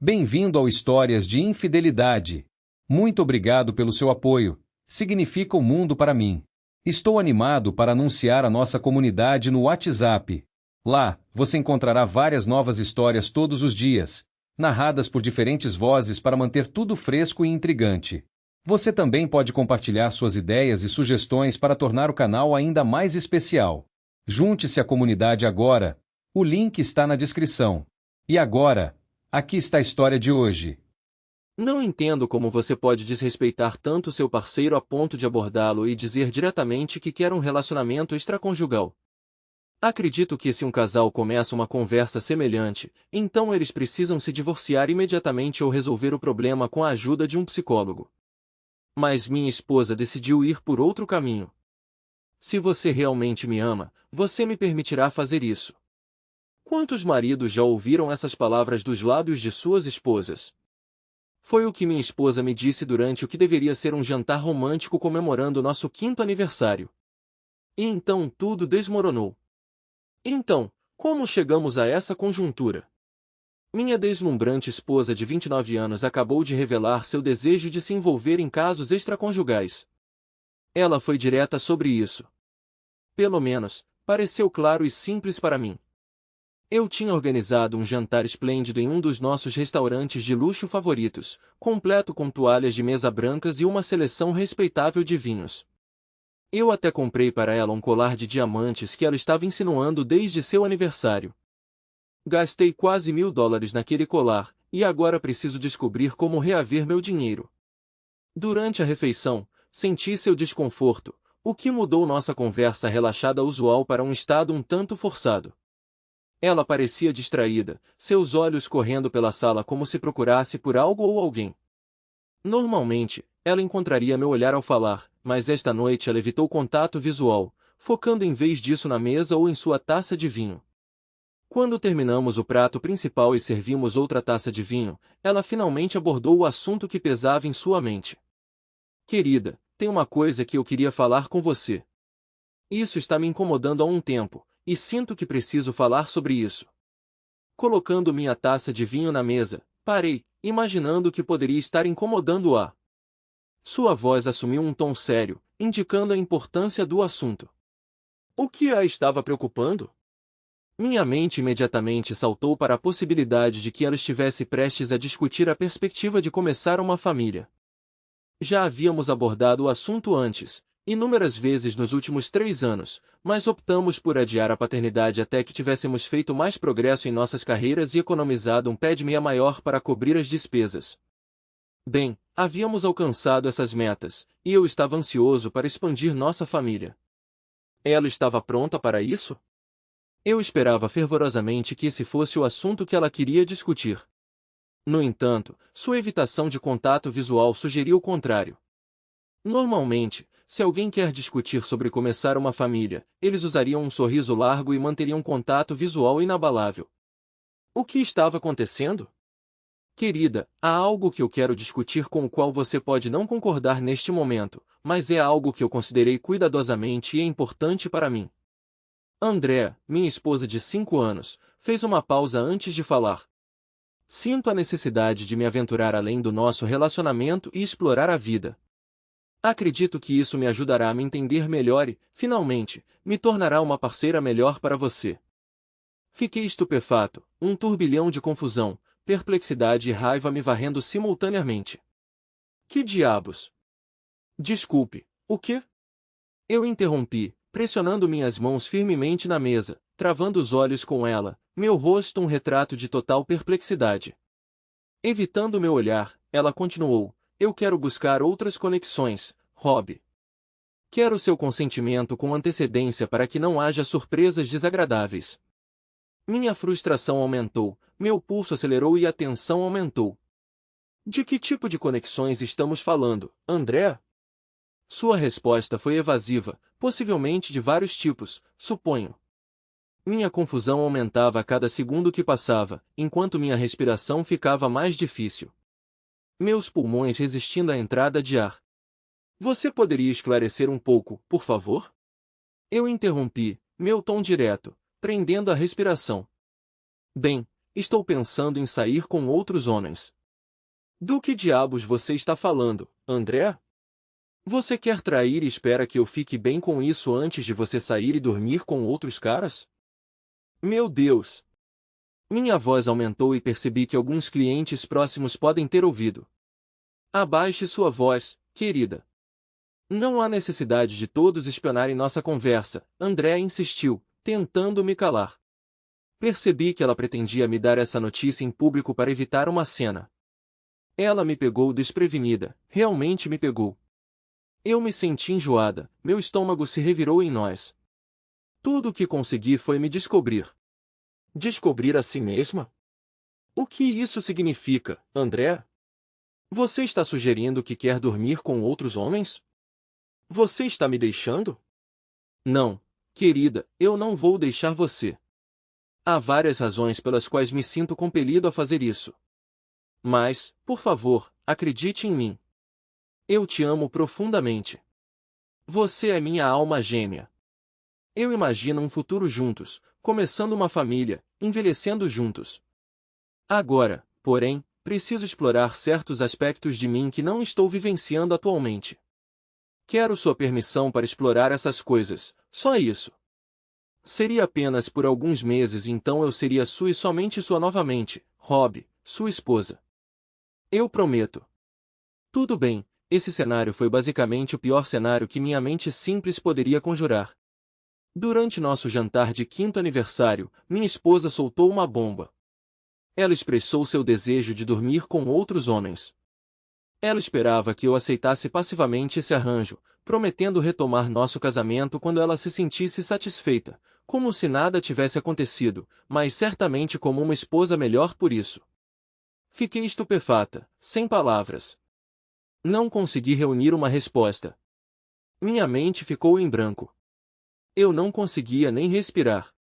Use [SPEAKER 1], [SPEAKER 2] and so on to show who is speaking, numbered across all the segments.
[SPEAKER 1] Bem-vindo ao Histórias de Infidelidade. Muito obrigado pelo seu apoio. Significa o mundo para mim. Estou animado para anunciar a nossa comunidade no WhatsApp. Lá, você encontrará várias novas histórias todos os dias, narradas por diferentes vozes para manter tudo fresco e intrigante. Você também pode compartilhar suas ideias e sugestões para tornar o canal ainda mais especial. Junte-se à comunidade agora. O link está na descrição. E agora, aqui está a história de hoje.
[SPEAKER 2] Não entendo como você pode desrespeitar tanto seu parceiro a ponto de abordá-lo e dizer diretamente que quer um relacionamento extraconjugal. Acredito que se um casal começa uma conversa semelhante, então eles precisam se divorciar imediatamente ou resolver o problema com a ajuda de um psicólogo. Mas minha esposa decidiu ir por outro caminho. Se você realmente me ama, você me permitirá fazer isso. Quantos maridos já ouviram essas palavras dos lábios de suas esposas? Foi o que minha esposa me disse durante o que deveria ser um jantar romântico comemorando nosso 5º aniversário. E então tudo desmoronou. Então, como chegamos a essa conjuntura? Minha deslumbrante esposa de 29 anos acabou de revelar seu desejo de se envolver em casos extraconjugais. Ela foi direta sobre isso. Pelo menos, pareceu claro e simples para mim. Eu tinha organizado um jantar esplêndido em um dos nossos restaurantes de luxo favoritos, completo com toalhas de mesa brancas e uma seleção respeitável de vinhos. Eu até comprei para ela um colar de diamantes que ela estava insinuando desde seu aniversário. Gastei quase $1.000 naquele colar, e agora preciso descobrir como reaver meu dinheiro. Durante a refeição, senti seu desconforto, o que mudou nossa conversa relaxada usual para um estado um tanto forçado. Ela parecia distraída, seus olhos correndo pela sala como se procurasse por algo ou alguém. Normalmente, ela encontraria meu olhar ao falar, mas esta noite ela evitou contato visual, focando em vez disso na mesa ou em sua taça de vinho. Quando terminamos o prato principal e servimos outra taça de vinho, ela finalmente abordou o assunto que pesava em sua mente. Querida, tem uma coisa que eu queria falar com você. Isso está me incomodando há um tempo, e sinto que preciso falar sobre isso. Colocando minha taça de vinho na mesa, parei, imaginando que poderia estar incomodando-a. Sua voz assumiu um tom sério, indicando a importância do assunto. O que a estava preocupando? Minha mente imediatamente saltou para a possibilidade de que ela estivesse prestes a discutir a perspectiva de começar uma família. Já havíamos abordado o assunto antes, inúmeras vezes nos últimos 3 anos, mas optamos por adiar a paternidade até que tivéssemos feito mais progresso em nossas carreiras e economizado um pé de meia maior para cobrir as despesas. Bem, havíamos alcançado essas metas, e eu estava ansioso para expandir nossa família. Ela estava pronta para isso? Eu esperava fervorosamente que esse fosse o assunto que ela queria discutir. No entanto, sua evitação de contato visual sugeriu o contrário. Normalmente, se alguém quer discutir sobre começar uma família, eles usariam um sorriso largo e manteriam contato visual inabalável. O que estava acontecendo? Querida, há algo que eu quero discutir com o qual você pode não concordar neste momento, mas é algo que eu considerei cuidadosamente e é importante para mim. Andrea, minha esposa de 5 anos, fez uma pausa antes de falar. Sinto a necessidade de me aventurar além do nosso relacionamento e explorar a vida. Acredito que isso me ajudará a me entender melhor e, finalmente, me tornará uma parceira melhor para você. Fiquei estupefato, um turbilhão de confusão, perplexidade e raiva me varrendo simultaneamente. Que diabos? Desculpe, o quê? Eu interrompi, pressionando minhas mãos firmemente na mesa, travando os olhos com ela, meu rosto um retrato de total perplexidade. Evitando meu olhar, ela continuou: eu quero buscar outras conexões, Rob. Quero seu consentimento com antecedência para que não haja surpresas desagradáveis. Minha frustração aumentou, meu pulso acelerou e a tensão aumentou. De que tipo de conexões estamos falando, André? Sua resposta foi evasiva, possivelmente de vários tipos, suponho. Minha confusão aumentava a cada segundo que passava, enquanto minha respiração ficava mais difícil. Meus pulmões resistindo à entrada de ar. Você poderia esclarecer um pouco, por favor? Eu interrompi, meu tom direto, prendendo a respiração. Bem, estou pensando em sair com outros homens. Do que diabos você está falando, André? Você quer trair e espera que eu fique bem com isso antes de você sair e dormir com outros caras? Meu Deus! Minha voz aumentou e percebi que alguns clientes próximos podem ter ouvido. Abaixe sua voz, querida. Não há necessidade de todos espionarem nossa conversa, André insistiu, tentando me calar. Percebi que ela pretendia me dar essa notícia em público para evitar uma cena. Ela me pegou desprevenida, realmente me pegou. Eu me senti enjoada, meu estômago se revirou em nós. Tudo o que consegui foi me descobrir. Descobrir a si mesma? O que isso significa, André? Você está sugerindo que quer dormir com outros homens? Você está me deixando? Não, querida, eu não vou deixar você. Há várias razões pelas quais me sinto compelido a fazer isso. Mas, por favor, acredite em mim. Eu te amo profundamente. Você é minha alma gêmea. Eu imagino um futuro juntos, começando uma família, envelhecendo juntos. Agora, porém, preciso explorar certos aspectos de mim que não estou vivenciando atualmente. Quero sua permissão para explorar essas coisas, só isso. Seria apenas por alguns meses e então eu seria sua e somente sua novamente, Rob, sua esposa. Eu prometo. Tudo bem, esse cenário foi basicamente o pior cenário que minha mente simples poderia conjurar. Durante nosso jantar de 5º aniversário, minha esposa soltou uma bomba. Ela expressou seu desejo de dormir com outros homens. Ela esperava que eu aceitasse passivamente esse arranjo, prometendo retomar nosso casamento quando ela se sentisse satisfeita, como se nada tivesse acontecido, mas certamente como uma esposa melhor por isso. Fiquei estupefata, sem palavras. Não consegui reunir uma resposta. Minha mente ficou em branco. Eu não conseguia nem respirar.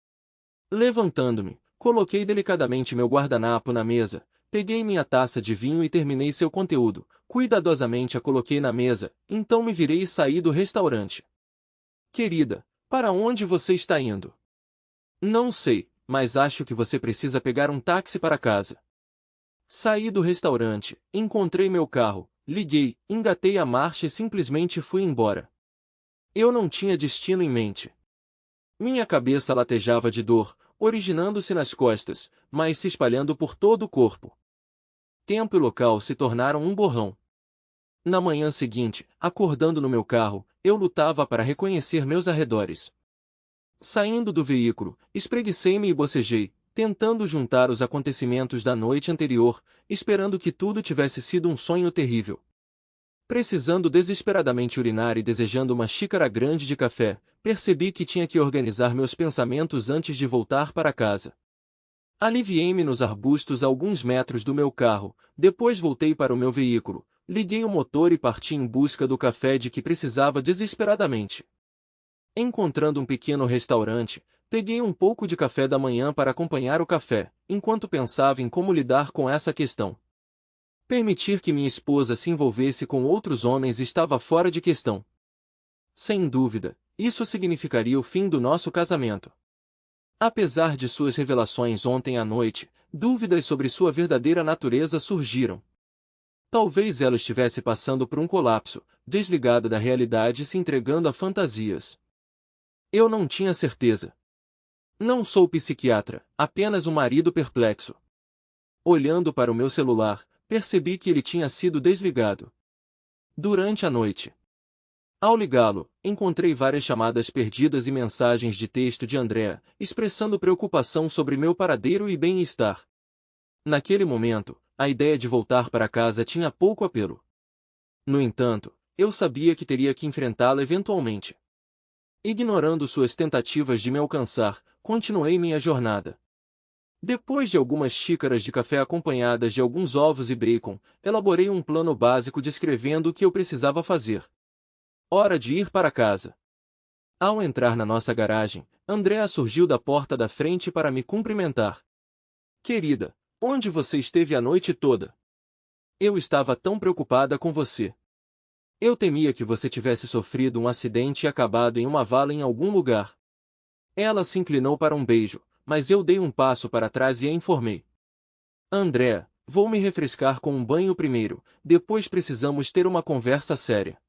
[SPEAKER 2] Levantando-me, coloquei delicadamente meu guardanapo na mesa, peguei minha taça de vinho e terminei seu conteúdo, cuidadosamente a coloquei na mesa, então me virei e saí do restaurante. Querida, para onde você está indo? Não sei, mas acho que você precisa pegar um táxi para casa. Saí do restaurante, encontrei meu carro, liguei, engatei a marcha e simplesmente fui embora. Eu não tinha destino em mente. Minha cabeça latejava de dor, originando-se nas costas, mas se espalhando por todo o corpo. Tempo e local se tornaram um borrão. Na manhã seguinte, acordando no meu carro, eu lutava para reconhecer meus arredores. Saindo do veículo, espreguicei-me e bocejei, tentando juntar os acontecimentos da noite anterior, esperando que tudo tivesse sido um sonho terrível. Precisando desesperadamente urinar e desejando uma xícara grande de café, percebi que tinha que organizar meus pensamentos antes de voltar para casa. Aliviei-me nos arbustos a alguns metros do meu carro, depois voltei para o meu veículo, liguei o motor e parti em busca do café de que precisava desesperadamente. Encontrando um pequeno restaurante, peguei um pouco de café da manhã para acompanhar o café, enquanto pensava em como lidar com essa questão. Permitir que minha esposa se envolvesse com outros homens estava fora de questão. Sem dúvida, isso significaria o fim do nosso casamento. Apesar de suas revelações ontem à noite, dúvidas sobre sua verdadeira natureza surgiram. Talvez ela estivesse passando por um colapso, desligada da realidade e se entregando a fantasias. Eu não tinha certeza. Não sou psiquiatra, apenas um marido perplexo. Olhando para o meu celular, percebi que ele tinha sido desligado. Durante a noite. Ao ligá-lo, encontrei várias chamadas perdidas e mensagens de texto de Andrea, expressando preocupação sobre meu paradeiro e bem-estar. Naquele momento, a ideia de voltar para casa tinha pouco apelo. No entanto, eu sabia que teria que enfrentá-la eventualmente. Ignorando suas tentativas de me alcançar, continuei minha jornada. Depois de algumas xícaras de café acompanhadas de alguns ovos e bacon, elaborei um plano básico descrevendo o que eu precisava fazer. Hora de ir para casa. Ao entrar na nossa garagem, Andrea surgiu da porta da frente para me cumprimentar. Querida, onde você esteve a noite toda? Eu estava tão preocupada com você. Eu temia que você tivesse sofrido um acidente e acabado em uma vala em algum lugar. Ela se inclinou para um beijo, mas eu dei um passo para trás e a informei. Andrea, vou me refrescar com um banho primeiro, depois precisamos ter uma conversa séria.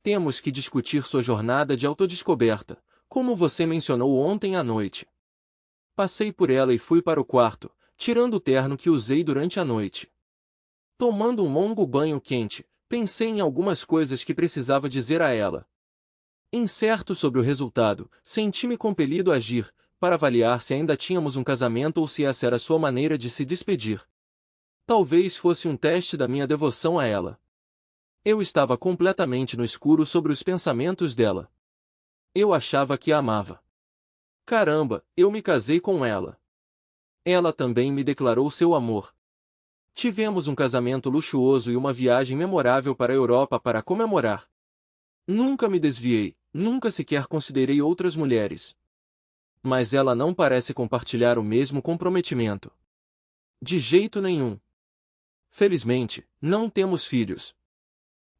[SPEAKER 2] Temos que discutir sua jornada de autodescoberta, como você mencionou ontem à noite. Passei por ela e fui para o quarto, tirando o terno que usei durante a noite. Tomando um longo banho quente, pensei em algumas coisas que precisava dizer a ela. Incerto sobre o resultado, senti-me compelido a agir, para avaliar se ainda tínhamos um casamento ou se essa era sua maneira de se despedir. Talvez fosse um teste da minha devoção a ela. Eu estava completamente no escuro sobre os pensamentos dela. Eu achava que a amava. Caramba, eu me casei com ela. Ela também me declarou seu amor. Tivemos um casamento luxuoso e uma viagem memorável para a Europa para comemorar. Nunca me desviei, nunca sequer considerei outras mulheres. Mas ela não parece compartilhar o mesmo comprometimento. De jeito nenhum. Felizmente, não temos filhos.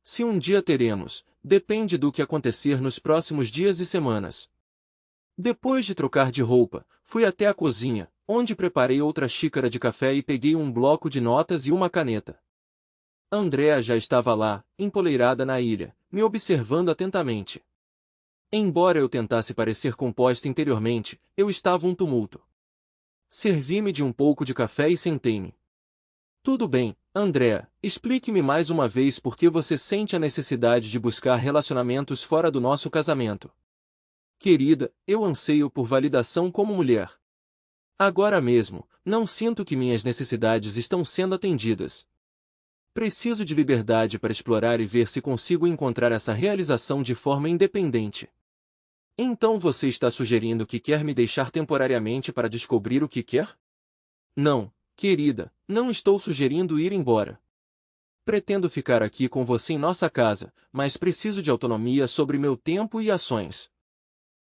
[SPEAKER 2] Se um dia teremos, depende do que acontecer nos próximos dias e semanas. Depois de trocar de roupa, fui até a cozinha, onde preparei outra xícara de café e peguei um bloco de notas e uma caneta. Andrea já estava lá, empoleirada na ilha, me observando atentamente. Embora eu tentasse parecer composta interiormente, eu estava um tumulto. Servi-me de um pouco de café e sentei-me. Tudo bem, Andrea, explique-me mais uma vez por que você sente a necessidade de buscar relacionamentos fora do nosso casamento. Querida, eu anseio por validação como mulher. Agora mesmo, não sinto que minhas necessidades estão sendo atendidas. Preciso de liberdade para explorar e ver se consigo encontrar essa realização de forma independente. Então você está sugerindo que quer me deixar temporariamente para descobrir o que quer? Não, querida, não estou sugerindo ir embora. Pretendo ficar aqui com você em nossa casa, mas preciso de autonomia sobre meu tempo e ações.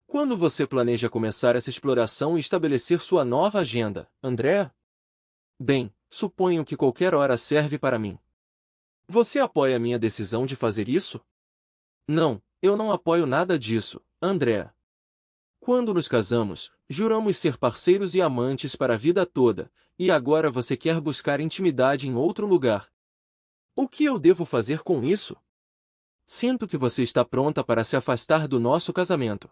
[SPEAKER 2] Quando você planeja começar essa exploração e estabelecer sua nova agenda, Andrea? Bem, suponho que qualquer hora serve para mim. Você apoia minha decisão de fazer isso? Não, eu não apoio nada disso, Andrea. Quando nos casamos, juramos ser parceiros e amantes para a vida toda, e agora você quer buscar intimidade em outro lugar. O que eu devo fazer com isso? Sinto que você está pronta para se afastar do nosso casamento.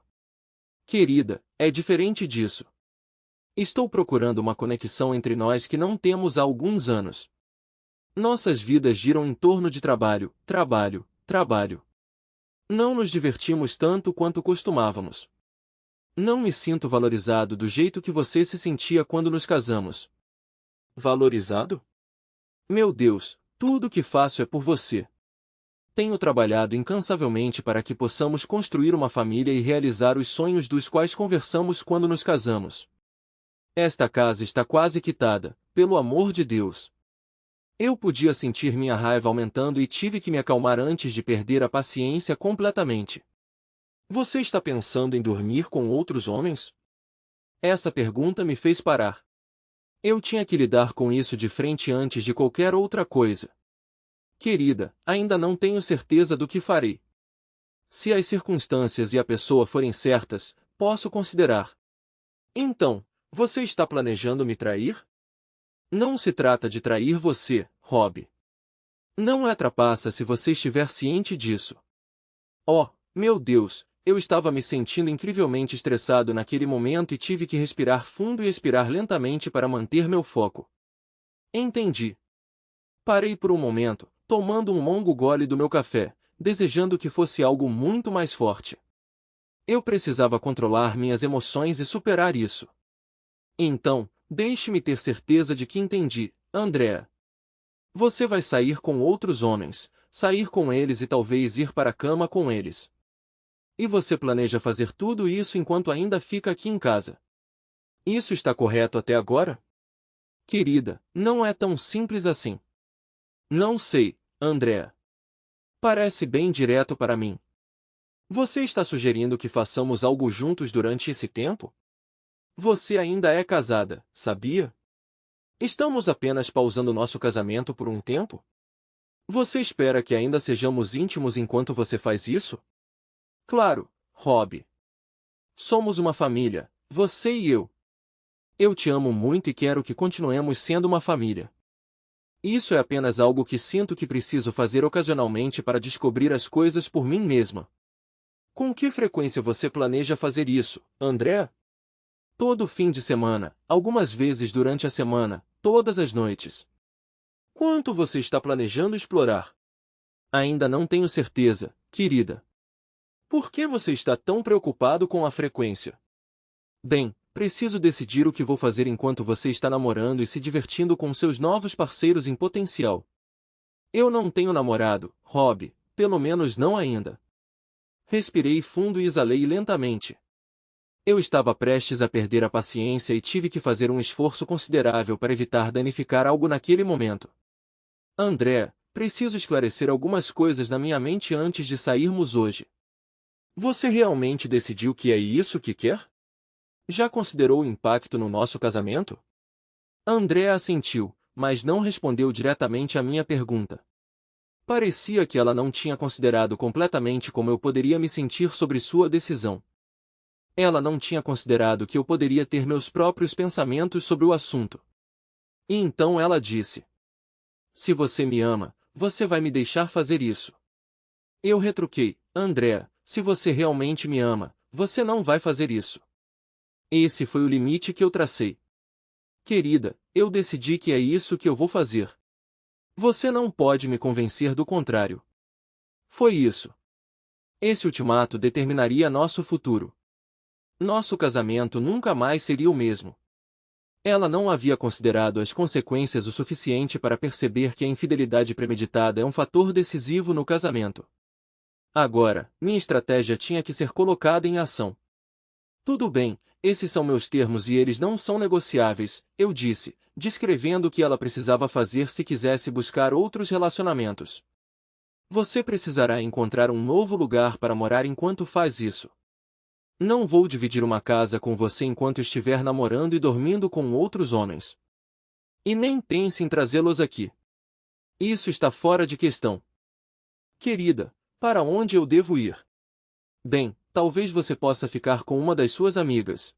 [SPEAKER 2] Querida, é diferente disso. Estou procurando uma conexão entre nós que não temos há alguns anos. Nossas vidas giram em torno de trabalho, trabalho, trabalho. Não nos divertimos tanto quanto costumávamos. Não me sinto valorizado do jeito que você se sentia quando nos casamos. Valorizado? Meu Deus, tudo o que faço é por você. Tenho trabalhado incansavelmente para que possamos construir uma família e realizar os sonhos dos quais conversamos quando nos casamos. Esta casa está quase quitada, pelo amor de Deus. Eu podia sentir minha raiva aumentando e tive que me acalmar antes de perder a paciência completamente. Você está pensando em dormir com outros homens? Essa pergunta me fez parar. Eu tinha que lidar com isso de frente antes de qualquer outra coisa. Querida, ainda não tenho certeza do que farei. Se as circunstâncias e a pessoa forem certas, posso considerar. Então, você está planejando me trair? Não se trata de trair você, Rob. Não é trapaça se você estiver ciente disso. Oh, meu Deus, eu estava me sentindo incrivelmente estressado naquele momento e tive que respirar fundo e expirar lentamente para manter meu foco. Entendi. Parei por um momento, tomando um longo gole do meu café, desejando que fosse algo muito mais forte. Eu precisava controlar minhas emoções e superar isso. Então, deixe-me ter certeza de que entendi, Andrea. Você vai sair com outros homens, sair com eles e talvez ir para a cama com eles. E você planeja fazer tudo isso enquanto ainda fica aqui em casa. Isso está correto até agora? Querida, não é tão simples assim. Não sei, Andrea. Parece bem direto para mim. Você está sugerindo que façamos algo juntos durante esse tempo? Você ainda é casada, sabia? Estamos apenas pausando nosso casamento por um tempo? Você espera que ainda sejamos íntimos enquanto você faz isso? Claro, Rob. Somos uma família, você e eu. Eu te amo muito e quero que continuemos sendo uma família. Isso é apenas algo que sinto que preciso fazer ocasionalmente para descobrir as coisas por mim mesma. Com que frequência você planeja fazer isso, André? Todo fim de semana, algumas vezes durante a semana, todas as noites. Quanto você está planejando explorar? Ainda não tenho certeza, querida. Por que você está tão preocupado com a frequência? Bem, preciso decidir o que vou fazer enquanto você está namorando e se divertindo com seus novos parceiros em potencial. Eu não tenho namorado, Rob, pelo menos não ainda. Respirei fundo e exalei lentamente. Eu estava prestes a perder a paciência e tive que fazer um esforço considerável para evitar danificar algo naquele momento. André, preciso esclarecer algumas coisas na minha mente antes de sairmos hoje. Você realmente decidiu que é isso que quer? Já considerou o impacto no nosso casamento? André assentiu, mas não respondeu diretamente à minha pergunta. Parecia que ela não tinha considerado completamente como eu poderia me sentir sobre sua decisão. Ela não tinha considerado que eu poderia ter meus próprios pensamentos sobre o assunto. E então ela disse: se você me ama, você vai me deixar fazer isso. Eu retruquei: André, se você realmente me ama, você não vai fazer isso. Esse foi o limite que eu tracei. Querida, eu decidi que é isso que eu vou fazer. Você não pode me convencer do contrário. Foi isso. Esse ultimato determinaria nosso futuro. Nosso casamento nunca mais seria o mesmo. Ela não havia considerado as consequências o suficiente para perceber que a infidelidade premeditada é um fator decisivo no casamento. Agora, minha estratégia tinha que ser colocada em ação. Tudo bem, esses são meus termos e eles não são negociáveis, eu disse, descrevendo o que ela precisava fazer se quisesse buscar outros relacionamentos. Você precisará encontrar um novo lugar para morar enquanto faz isso. Não vou dividir uma casa com você enquanto estiver namorando e dormindo com outros homens. E nem pense em trazê-los aqui. Isso está fora de questão. Querida, para onde eu devo ir? Bem, talvez você possa ficar com uma das suas amigas.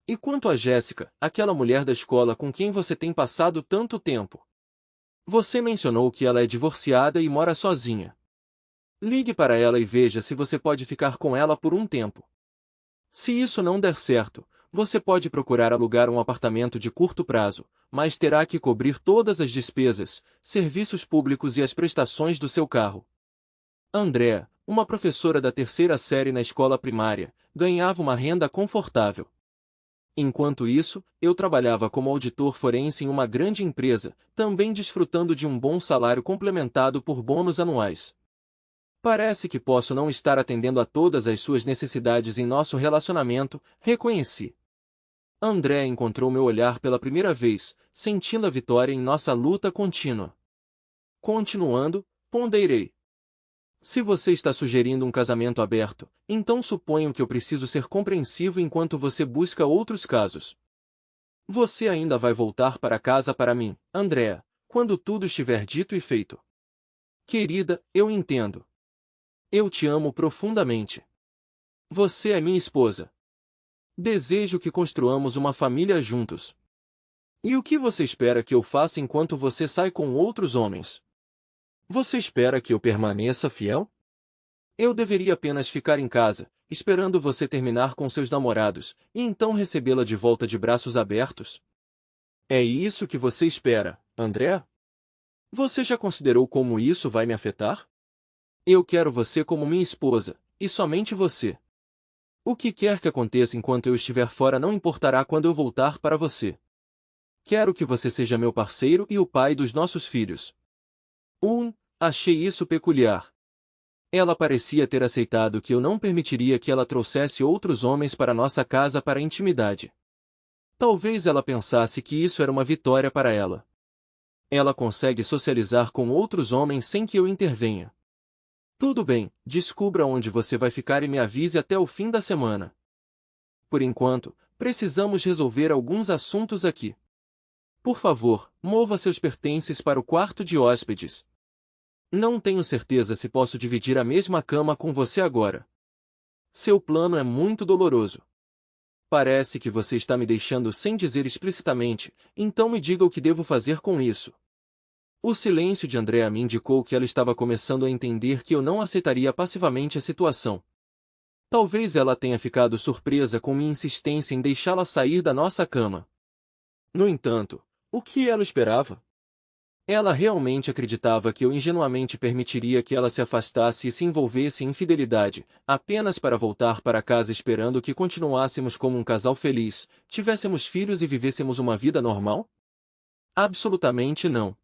[SPEAKER 2] E quanto a Jéssica, aquela mulher da escola com quem você tem passado tanto tempo? Você mencionou que ela é divorciada e mora sozinha. Ligue para ela e veja se você pode ficar com ela por um tempo. Se isso não der certo, você pode procurar alugar um apartamento de curto prazo, mas terá que cobrir todas as despesas, serviços públicos e as prestações do seu carro. Andrea, uma professora da terceira série na escola primária, ganhava uma renda confortável. Enquanto isso, eu trabalhava como auditor forense em uma grande empresa, também desfrutando de um bom salário complementado por bônus anuais. Parece que posso não estar atendendo a todas as suas necessidades em nosso relacionamento, reconheci. André encontrou meu olhar pela primeira vez, sentindo a vitória em nossa luta contínua. Continuando, ponderei. Se você está sugerindo um casamento aberto, então suponho que eu preciso ser compreensivo enquanto você busca outros casos. Você ainda vai voltar para casa para mim, Andrea, quando tudo estiver dito e feito. Querida, eu entendo. Eu te amo profundamente. Você é minha esposa. Desejo que construamos uma família juntos. E o que você espera que eu faça enquanto você sai com outros homens? Você espera que eu permaneça fiel? Eu deveria apenas ficar em casa, esperando você terminar com seus namorados, e então recebê-la de volta de braços abertos? É isso que você espera, André? Você já considerou como isso vai me afetar? Eu quero você como minha esposa, e somente você. O que quer que aconteça enquanto eu estiver fora não importará quando eu voltar para você. Quero que você seja meu parceiro e o pai dos nossos filhos. Achei isso peculiar. Ela parecia ter aceitado que eu não permitiria que ela trouxesse outros homens para nossa casa para intimidade. Talvez ela pensasse que isso era uma vitória para ela. Ela consegue socializar com outros homens sem que eu intervenha. Tudo bem, descubra onde você vai ficar e me avise até o fim da semana. Por enquanto, precisamos resolver alguns assuntos aqui. Por favor, mova seus pertences para o quarto de hóspedes. Não tenho certeza se posso dividir a mesma cama com você agora. Seu plano é muito doloroso. Parece que você está me deixando sem dizer explicitamente, então me diga o que devo fazer com isso. O silêncio de Andrea me indicou que ela estava começando a entender que eu não aceitaria passivamente a situação. Talvez ela tenha ficado surpresa com minha insistência em deixá-la sair da nossa cama. No entanto, o que ela esperava? Ela realmente acreditava que eu ingenuamente permitiria que ela se afastasse e se envolvesse em infidelidade, apenas para voltar para casa esperando que continuássemos como um casal feliz, tivéssemos filhos e vivêssemos uma vida normal? Absolutamente não.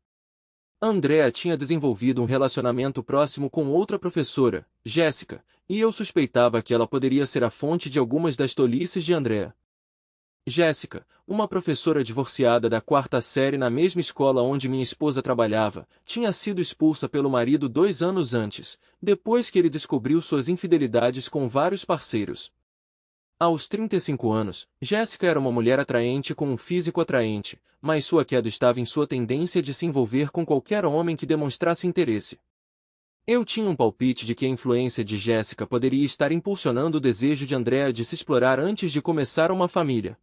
[SPEAKER 2] Andrea tinha desenvolvido um relacionamento próximo com outra professora, Jéssica, e eu suspeitava que ela poderia ser a fonte de algumas das tolices de Andrea. Jéssica, uma professora divorciada da quarta série na mesma escola onde minha esposa trabalhava, tinha sido expulsa pelo marido 2 anos antes, depois que ele descobriu suas infidelidades com vários parceiros. Aos 35 anos, Jéssica era uma mulher atraente com um físico atraente, mas sua queda estava em sua tendência de se envolver com qualquer homem que demonstrasse interesse. Eu tinha um palpite de que a influência de Jéssica poderia estar impulsionando o desejo de Andrea de se explorar antes de começar uma família.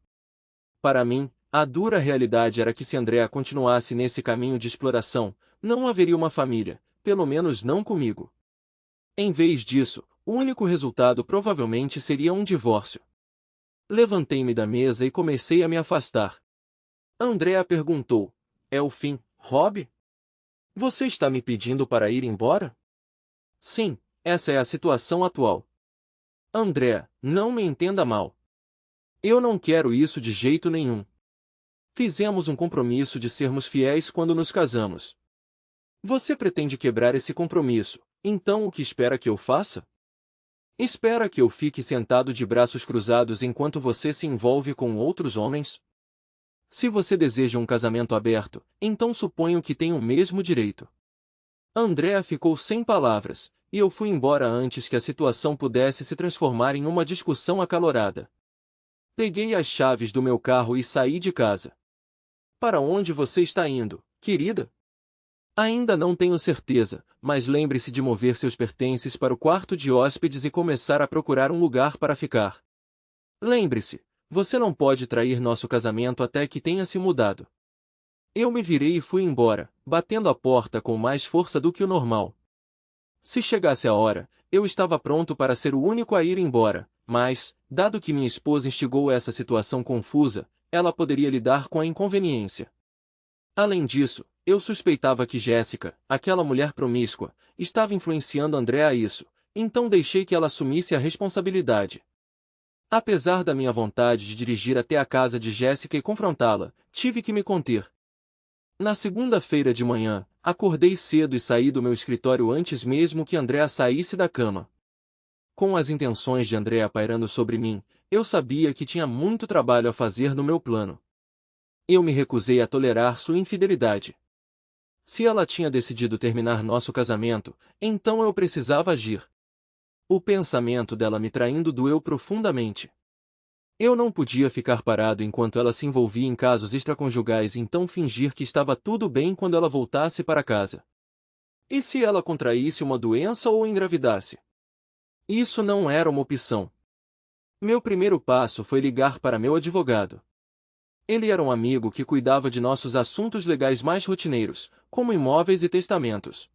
[SPEAKER 2] Para mim, a dura realidade era que se Andrea continuasse nesse caminho de exploração, não haveria uma família, pelo menos não comigo. Em vez disso, o único resultado provavelmente seria um divórcio. Levantei-me da mesa e comecei a me afastar. Andrea perguntou: "É o fim, Rob? Você está me pedindo para ir embora?" "Sim, essa é a situação atual." "Andrea, não me entenda mal. Eu não quero isso de jeito nenhum. Fizemos um compromisso de sermos fiéis quando nos casamos. Você pretende quebrar esse compromisso, então o que espera que eu faça? Espera que eu fique sentado de braços cruzados enquanto você se envolve com outros homens? Se você deseja um casamento aberto, então suponho que tem o mesmo direito." Andrea ficou sem palavras, e eu fui embora antes que a situação pudesse se transformar em uma discussão acalorada. Peguei as chaves do meu carro e saí de casa. "Para onde você está indo, querida?" "Ainda não tenho certeza, mas lembre-se de mover seus pertences para o quarto de hóspedes e começar a procurar um lugar para ficar. Lembre-se, você não pode trair nosso casamento até que tenha se mudado." Eu me virei e fui embora, batendo a porta com mais força do que o normal. Se chegasse a hora, eu estava pronto para ser o único a ir embora, mas, dado que minha esposa instigou essa situação confusa, ela poderia lidar com a inconveniência. Além disso, eu suspeitava que Jéssica, aquela mulher promíscua, estava influenciando Andrea a isso, então deixei que ela assumisse a responsabilidade. Apesar da minha vontade de dirigir até a casa de Jéssica e confrontá-la, tive que me conter. Na segunda-feira de manhã, acordei cedo e saí do meu escritório antes mesmo que Andrea saísse da cama. Com as intenções de Andrea pairando sobre mim, eu sabia que tinha muito trabalho a fazer no meu plano. Eu me recusei a tolerar sua infidelidade. Se ela tinha decidido terminar nosso casamento, então eu precisava agir. O pensamento dela me traindo doeu profundamente. Eu não podia ficar parado enquanto ela se envolvia em casos extraconjugais e então fingir que estava tudo bem quando ela voltasse para casa. E se ela contraísse uma doença ou engravidasse? Isso não era uma opção. Meu primeiro passo foi ligar para meu advogado. Ele era um amigo que cuidava de nossos assuntos legais mais rotineiros, como imóveis e testamentos.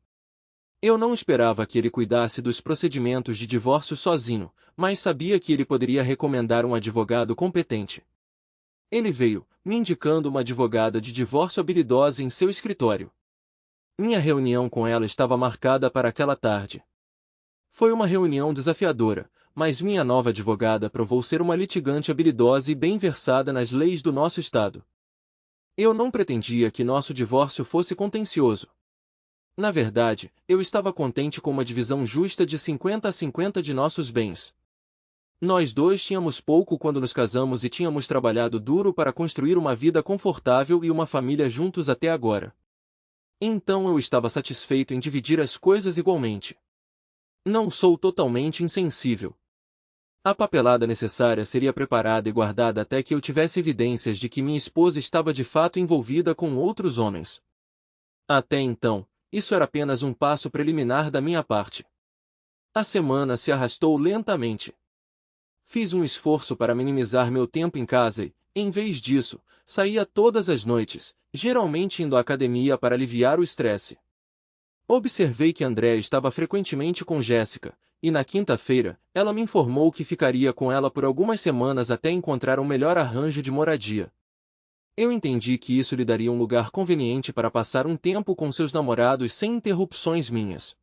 [SPEAKER 2] Eu não esperava que ele cuidasse dos procedimentos de divórcio sozinho, mas sabia que ele poderia recomendar um advogado competente. Ele veio, me indicando uma advogada de divórcio habilidosa em seu escritório. Minha reunião com ela estava marcada para aquela tarde. Foi uma reunião desafiadora, mas minha nova advogada provou ser uma litigante habilidosa e bem versada nas leis do nosso estado. Eu não pretendia que nosso divórcio fosse contencioso. Na verdade, eu estava contente com uma divisão justa de 50 a 50 de nossos bens. Nós dois tínhamos pouco quando nos casamos e tínhamos trabalhado duro para construir uma vida confortável e uma família juntos até agora. Então eu estava satisfeito em dividir as coisas igualmente. Não sou totalmente insensível. A papelada necessária seria preparada e guardada até que eu tivesse evidências de que minha esposa estava de fato envolvida com outros homens. Até então, isso era apenas um passo preliminar da minha parte. A semana se arrastou lentamente. Fiz um esforço para minimizar meu tempo em casa e, em vez disso, saía todas as noites, geralmente indo à academia para aliviar o estresse. Observei que Andrea estava frequentemente com Jéssica, e na quinta-feira, ela me informou que ficaria com ela por algumas semanas até encontrar um melhor arranjo de moradia. Eu entendi que isso lhe daria um lugar conveniente para passar um tempo com seus namorados sem interrupções minhas.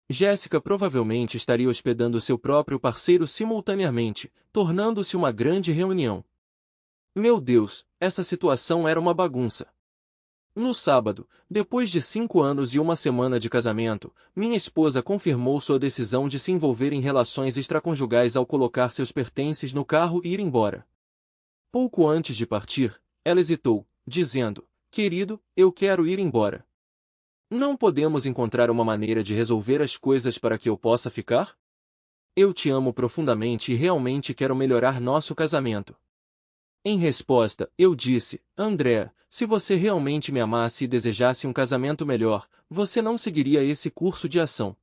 [SPEAKER 2] Jéssica provavelmente estaria hospedando seu próprio parceiro simultaneamente, tornando-se uma grande reunião. Meu Deus, essa situação era uma bagunça. No sábado, depois de 5 anos e uma semana de casamento, minha esposa confirmou sua decisão de se envolver em relações extraconjugais ao colocar seus pertences no carro e ir embora. Pouco antes de partir, ela hesitou, dizendo: "Querido, eu quero ir embora. Não podemos encontrar uma maneira de resolver as coisas para que eu possa ficar? Eu te amo profundamente e realmente quero melhorar nosso casamento." Em resposta, eu disse: "Andrea, se você realmente me amasse e desejasse um casamento melhor, você não seguiria esse curso de ação.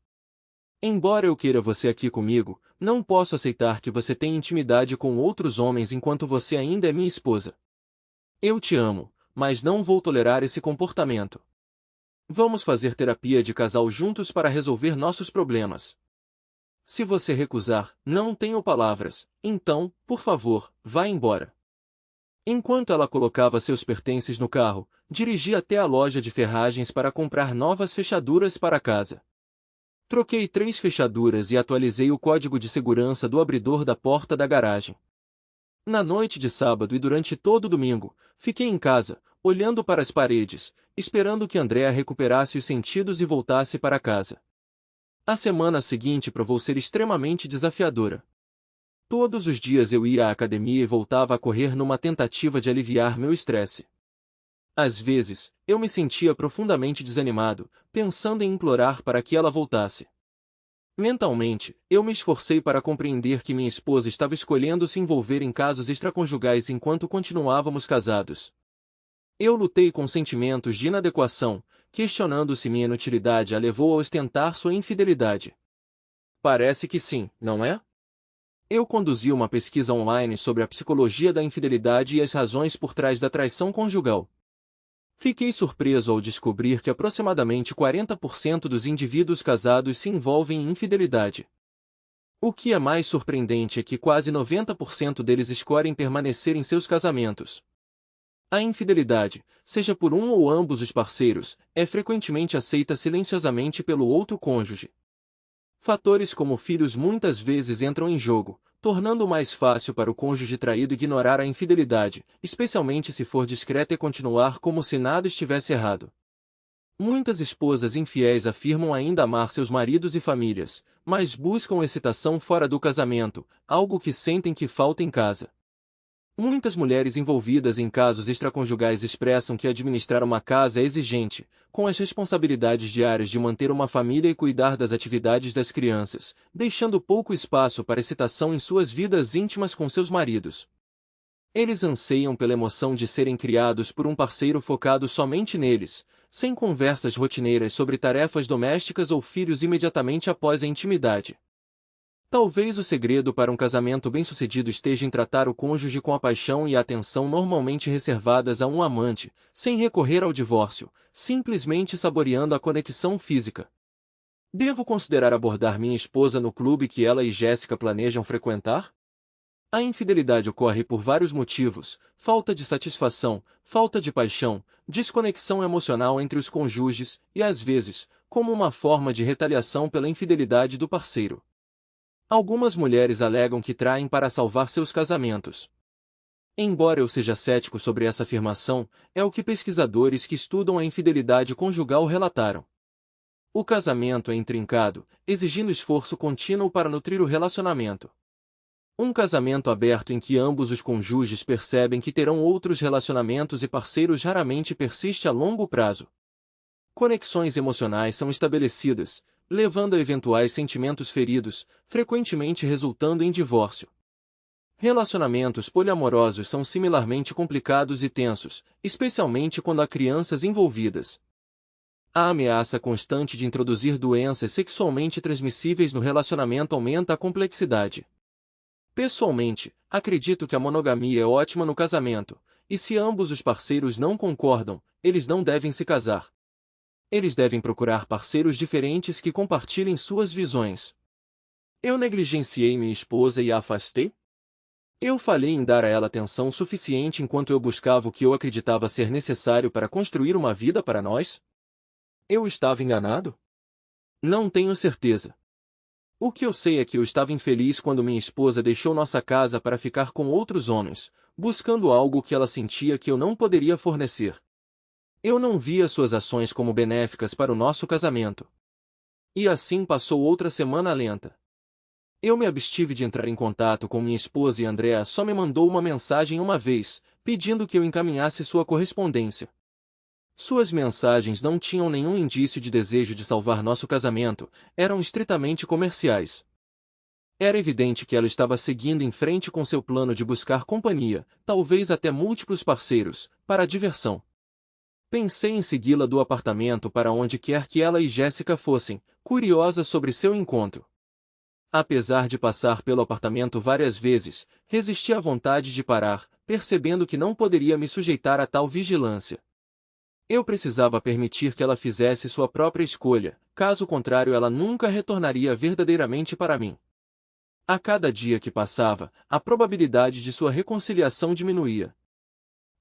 [SPEAKER 2] Embora eu queira você aqui comigo, não posso aceitar que você tenha intimidade com outros homens enquanto você ainda é minha esposa. Eu te amo, mas não vou tolerar esse comportamento. Vamos fazer terapia de casal juntos para resolver nossos problemas. Se você recusar, não tenho palavras, então, por favor, vá embora." Enquanto ela colocava seus pertences no carro, dirigi até a loja de ferragens para comprar novas fechaduras para a casa. Troquei 3 fechaduras e atualizei o código de segurança do abridor da porta da garagem. Na noite de sábado e durante todo o domingo, fiquei em casa, olhando para as paredes, esperando que Andrea recuperasse os sentidos e voltasse para casa. A semana seguinte provou ser extremamente desafiadora. Todos os dias eu ia à academia e voltava a correr numa tentativa de aliviar meu estresse. Às vezes, eu me sentia profundamente desanimado, pensando em implorar para que ela voltasse. Mentalmente, eu me esforcei para compreender que minha esposa estava escolhendo se envolver em casos extraconjugais enquanto continuávamos casados. Eu lutei com sentimentos de inadequação, questionando se minha inutilidade a levou a ostentar sua infidelidade. Parece que sim, não é? Eu conduzi uma pesquisa online sobre a psicologia da infidelidade e as razões por trás da traição conjugal. Fiquei surpreso ao descobrir que aproximadamente 40% dos indivíduos casados se envolvem em infidelidade. O que é mais surpreendente é que quase 90% deles escolhem permanecer em seus casamentos. A infidelidade, seja por um ou ambos os parceiros, é frequentemente aceita silenciosamente pelo outro cônjuge. Fatores como filhos muitas vezes entram em jogo, tornando mais fácil para o cônjuge traído ignorar a infidelidade, especialmente se for discreta e continuar como se nada estivesse errado. Muitas esposas infiéis afirmam ainda amar seus maridos e famílias, mas buscam excitação fora do casamento, algo que sentem que falta em casa. Muitas mulheres envolvidas em casos extraconjugais expressam que administrar uma casa é exigente, com as responsabilidades diárias de manter uma família e cuidar das atividades das crianças, deixando pouco espaço para excitação em suas vidas íntimas com seus maridos. Eles anseiam pela emoção de serem criados por um parceiro focado somente neles, sem conversas rotineiras sobre tarefas domésticas ou filhos imediatamente após a intimidade. Talvez o segredo para um casamento bem-sucedido esteja em tratar o cônjuge com a paixão e a atenção normalmente reservadas a um amante, sem recorrer ao divórcio, simplesmente saboreando a conexão física. Devo considerar abordar minha esposa no clube que ela e Jéssica planejam frequentar? A infidelidade ocorre por vários motivos: falta de satisfação, falta de paixão, desconexão emocional entre os cônjuges e, às vezes, como uma forma de retaliação pela infidelidade do parceiro. Algumas mulheres alegam que traem para salvar seus casamentos. Embora eu seja cético sobre essa afirmação, é o que pesquisadores que estudam a infidelidade conjugal relataram. O casamento é intrincado, exigindo esforço contínuo para nutrir o relacionamento. Um casamento aberto em que ambos os cônjuges percebem que terão outros relacionamentos e parceiros raramente persiste a longo prazo. Conexões emocionais são estabelecidas, levando a eventuais sentimentos feridos, frequentemente resultando em divórcio. Relacionamentos poliamorosos são similarmente complicados e tensos, especialmente quando há crianças envolvidas. A ameaça constante de introduzir doenças sexualmente transmissíveis no relacionamento aumenta a complexidade. Pessoalmente, acredito que a monogamia é ótima no casamento, e se ambos os parceiros não concordam, eles não devem se casar. Eles devem procurar parceiros diferentes que compartilhem suas visões. Eu negligenciei minha esposa e a afastei? Eu falhei em dar a ela atenção suficiente enquanto eu buscava o que eu acreditava ser necessário para construir uma vida para nós? Eu estava enganado? Não tenho certeza. O que eu sei é que eu estava infeliz quando minha esposa deixou nossa casa para ficar com outros homens, buscando algo que ela sentia que eu não poderia fornecer. Eu não via suas ações como benéficas para o nosso casamento. E assim passou outra semana lenta. Eu me abstive de entrar em contato com minha esposa e Andrea só me mandou uma mensagem uma vez, pedindo que eu encaminhasse sua correspondência. Suas mensagens não tinham nenhum indício de desejo de salvar nosso casamento, eram estritamente comerciais. Era evidente que ela estava seguindo em frente com seu plano de buscar companhia, talvez até múltiplos parceiros, para a diversão. Pensei em segui-la do apartamento para onde quer que ela e Jéssica fossem, curiosa sobre seu encontro. Apesar de passar pelo apartamento várias vezes, resisti à vontade de parar, percebendo que não poderia me sujeitar a tal vigilância. Eu precisava permitir que ela fizesse sua própria escolha, caso contrário ela nunca retornaria verdadeiramente para mim. A cada dia que passava, a probabilidade de sua reconciliação diminuía.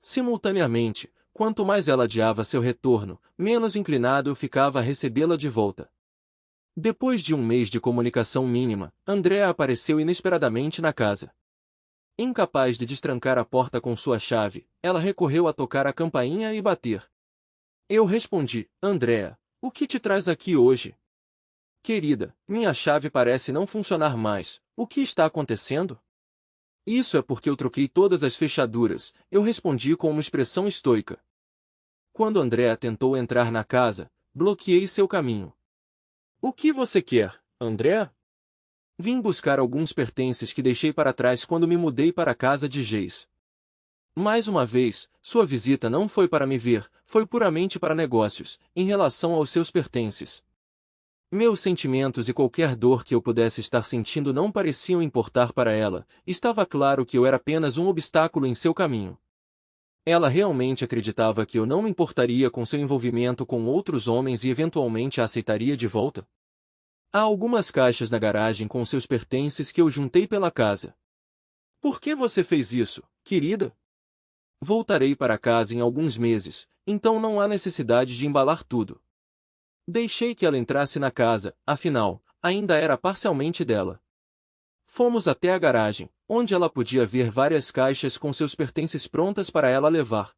[SPEAKER 2] Simultaneamente, quanto mais ela adiava seu retorno, menos inclinado eu ficava a recebê-la de volta. Depois de um mês de comunicação mínima, Andrea apareceu inesperadamente na casa. Incapaz de destrancar a porta com sua chave, ela recorreu a tocar a campainha e bater. Eu respondi, Andrea, o que te traz aqui hoje? Querida, minha chave parece não funcionar mais, o que está acontecendo? Isso é porque eu troquei todas as fechaduras, eu respondi com uma expressão estoica. Quando Andrea tentou entrar na casa, bloqueei seu caminho. O que você quer, Andrea? Vim buscar alguns pertences que deixei para trás quando me mudei para a casa de Geis. Mais uma vez, sua visita não foi para me ver, foi puramente para negócios, em relação aos seus pertences. Meus sentimentos e qualquer dor que eu pudesse estar sentindo não pareciam importar para ela, estava claro que eu era apenas um obstáculo em seu caminho. Ela realmente acreditava que eu não me importaria com seu envolvimento com outros homens e eventualmente a aceitaria de volta? Há algumas caixas na garagem com seus pertences que eu juntei pela casa. Por que você fez isso, querida? Voltarei para casa em alguns meses, então não há necessidade de embalar tudo. Deixei que ela entrasse na casa, afinal, ainda era parcialmente dela. Fomos até a garagem, onde ela podia ver várias caixas com seus pertences prontas para ela levar.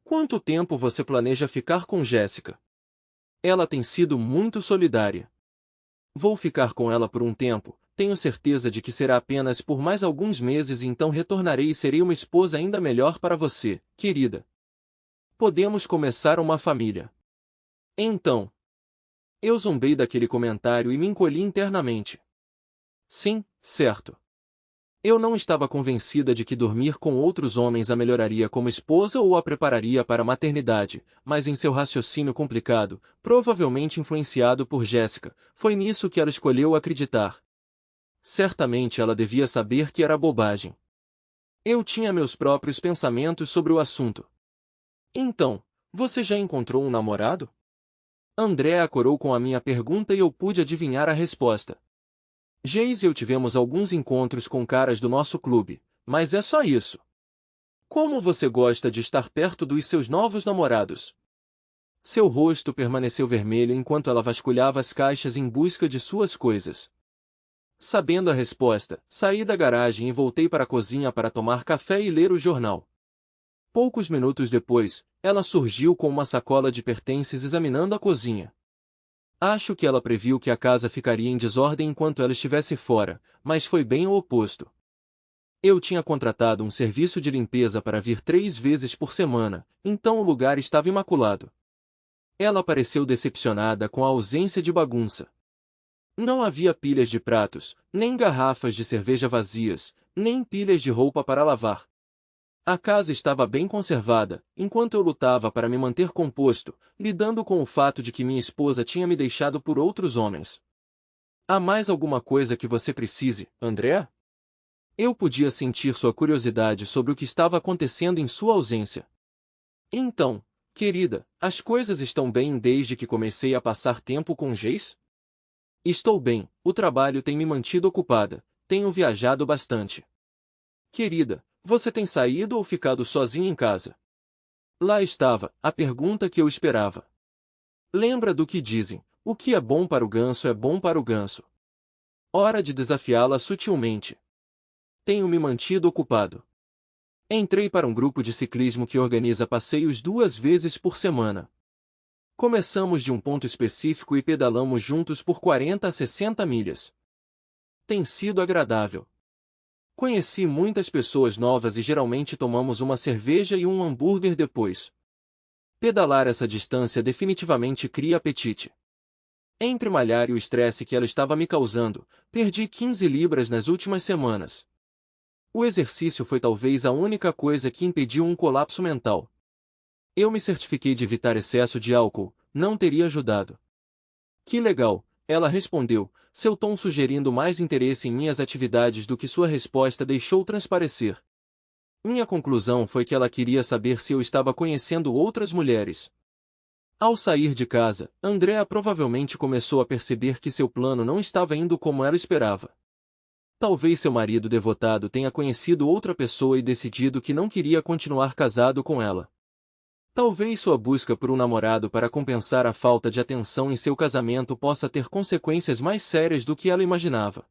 [SPEAKER 2] Quanto tempo você planeja ficar com Jéssica? Ela tem sido muito solidária. Vou ficar com ela por um tempo, tenho certeza de que será apenas por mais alguns meses e então retornarei e serei uma esposa ainda melhor para você, querida. Podemos começar uma família. Então, eu zombei daquele comentário e me encolhi internamente. Sim, certo. Eu não estava convencida de que dormir com outros homens a melhoraria como esposa ou a prepararia para a maternidade, mas em seu raciocínio complicado, provavelmente influenciado por Jéssica, foi nisso que ela escolheu acreditar. Certamente ela devia saber que era bobagem. Eu tinha meus próprios pensamentos sobre o assunto. Então, você já encontrou um namorado? Andrea acorou com a minha pergunta e eu pude adivinhar a resposta. Geis e eu tivemos alguns encontros com caras do nosso clube, mas é só isso. Como você gosta de estar perto dos seus novos namorados? Seu rosto permaneceu vermelho enquanto ela vasculhava as caixas em busca de suas coisas. Sabendo a resposta, saí da garagem e voltei para a cozinha para tomar café e ler o jornal. Poucos minutos depois, ela surgiu com uma sacola de pertences examinando a cozinha. Acho que ela previu que a casa ficaria em desordem enquanto ela estivesse fora, mas foi bem o oposto. Eu tinha contratado um serviço de limpeza para vir 3 vezes por semana, então o lugar estava imaculado. Ela pareceu decepcionada com a ausência de bagunça. Não havia pilhas de pratos, nem garrafas de cerveja vazias, nem pilhas de roupa para lavar. A casa estava bem conservada, enquanto eu lutava para me manter composto, lidando com o fato de que minha esposa tinha me deixado por outros homens. Há mais alguma coisa que você precise, Andrea? Eu podia sentir sua curiosidade sobre o que estava acontecendo em sua ausência. Então, querida, as coisas estão bem desde que comecei a passar tempo com Jace? Estou bem, o trabalho tem me mantido ocupada, tenho viajado bastante. Querida, você tem saído ou ficado sozinha em casa? Lá estava, a pergunta que eu esperava. Lembra do que dizem, o que é bom para o ganso é bom para o ganso. Hora de desafiá-la sutilmente. Tenho me mantido ocupado. Entrei para um grupo de ciclismo que organiza passeios 2 vezes por semana. Começamos de um ponto específico e pedalamos juntos por 40 a 60 milhas. Tem sido agradável. Conheci muitas pessoas novas e geralmente tomamos uma cerveja e um hambúrguer depois. Pedalar essa distância definitivamente cria apetite. Entre malhar e o estresse que ela estava me causando, perdi 15 libras nas últimas semanas. O exercício foi talvez a única coisa que impediu um colapso mental. Eu me certifiquei de evitar excesso de álcool, não teria ajudado. Que legal, ela respondeu, seu tom sugerindo mais interesse em minhas atividades do que sua resposta deixou transparecer. Minha conclusão foi que ela queria saber se eu estava conhecendo outras mulheres. Ao sair de casa, Andrea provavelmente começou a perceber que seu plano não estava indo como ela esperava. Talvez seu marido devotado tenha conhecido outra pessoa e decidido que não queria continuar casado com ela. Talvez sua busca por um namorado para compensar a falta de atenção em seu casamento possa ter consequências mais sérias do que ela imaginava.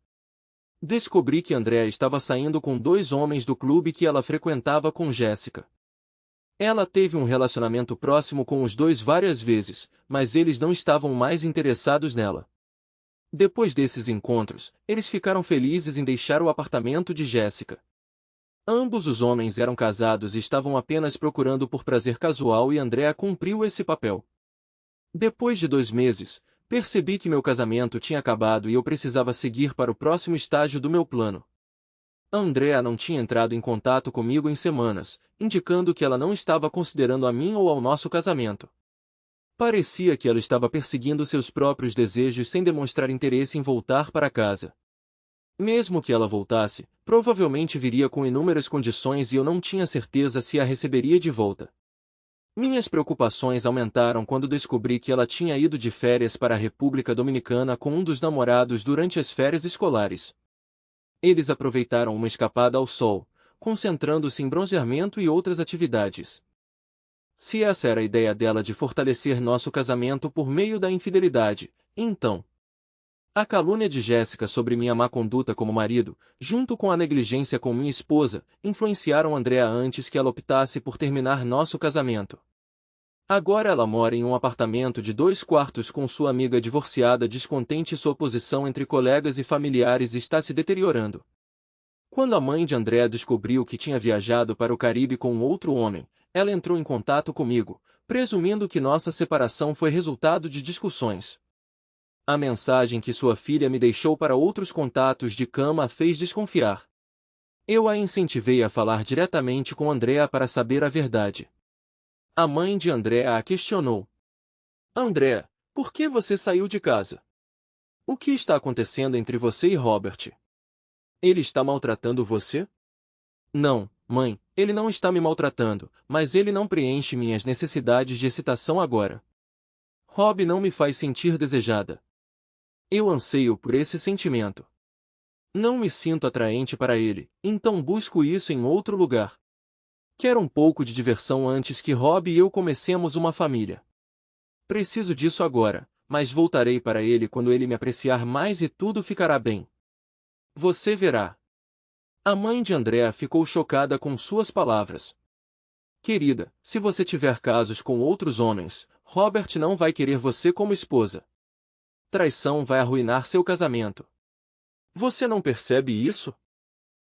[SPEAKER 2] Descobri que Andrea estava saindo com 2 homens do clube que ela frequentava com Jéssica. Ela teve um relacionamento próximo com os 2 várias vezes, mas eles não estavam mais interessados nela. Depois desses encontros, eles ficaram felizes em deixar o apartamento de Jéssica. Ambos os homens eram casados e estavam apenas procurando por prazer casual e Andrea cumpriu esse papel. Depois de 2 meses, percebi que meu casamento tinha acabado e eu precisava seguir para o próximo estágio do meu plano. Andrea não tinha entrado em contato comigo em semanas, indicando que ela não estava considerando a mim ou ao nosso casamento. Parecia que ela estava perseguindo seus próprios desejos sem demonstrar interesse em voltar para casa. Mesmo que ela voltasse, provavelmente viria com inúmeras condições e eu não tinha certeza se a receberia de volta. Minhas preocupações aumentaram quando descobri que ela tinha ido de férias para a República Dominicana com um dos namorados durante as férias escolares. Eles aproveitaram uma escapada ao sol, concentrando-se em bronzeamento e outras atividades. Se essa era a ideia dela de fortalecer nosso casamento por meio da infidelidade, então... A calúnia de Jéssica sobre minha má conduta como marido, junto com a negligência com minha esposa, influenciaram Andrea antes que ela optasse por terminar nosso casamento. Agora ela mora em um apartamento de 2 quartos com sua amiga divorciada descontente e sua posição entre colegas e familiares está se deteriorando. Quando a mãe de Andrea descobriu que tinha viajado para o Caribe com outro homem, ela entrou em contato comigo, presumindo que nossa separação foi resultado de discussões. A mensagem que sua filha me deixou para outros contatos de cama a fez desconfiar. Eu a incentivei a falar diretamente com Andrea para saber a verdade. A mãe de Andrea a questionou. Andrea, por que você saiu de casa? O que está acontecendo entre você e Robert? Ele está maltratando você? Não, mãe, ele não está me maltratando, mas ele não preenche minhas necessidades de excitação agora. Rob não me faz sentir desejada. Eu anseio por esse sentimento. Não me sinto atraente para ele, então busco isso em outro lugar. Quero um pouco de diversão antes que Rob e eu comecemos uma família. Preciso disso agora, mas voltarei para ele quando ele me apreciar mais e tudo ficará bem. Você verá. A mãe de Andrea ficou chocada com suas palavras. Querida, se você tiver casos com outros homens, Robert não vai querer você como esposa. Traição vai arruinar seu casamento. Você não percebe isso?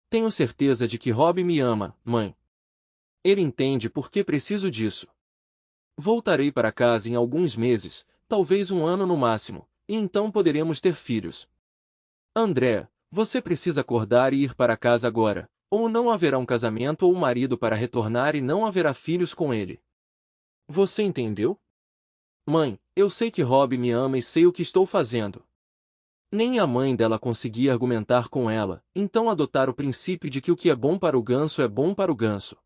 [SPEAKER 2] Tenho certeza de que Rob me ama, mãe. Ele entende por que preciso disso. Voltarei para casa em alguns meses, talvez 1 ano no máximo, e então poderemos ter filhos. André, você precisa acordar e ir para casa agora, ou não haverá um casamento ou um marido para retornar e não haverá filhos com ele. Você entendeu? Mãe, eu sei que Rob me ama e sei o que estou fazendo. Nem a mãe dela conseguia argumentar com ela, então adotar o princípio de que o que é bom para o ganso é bom para o ganso.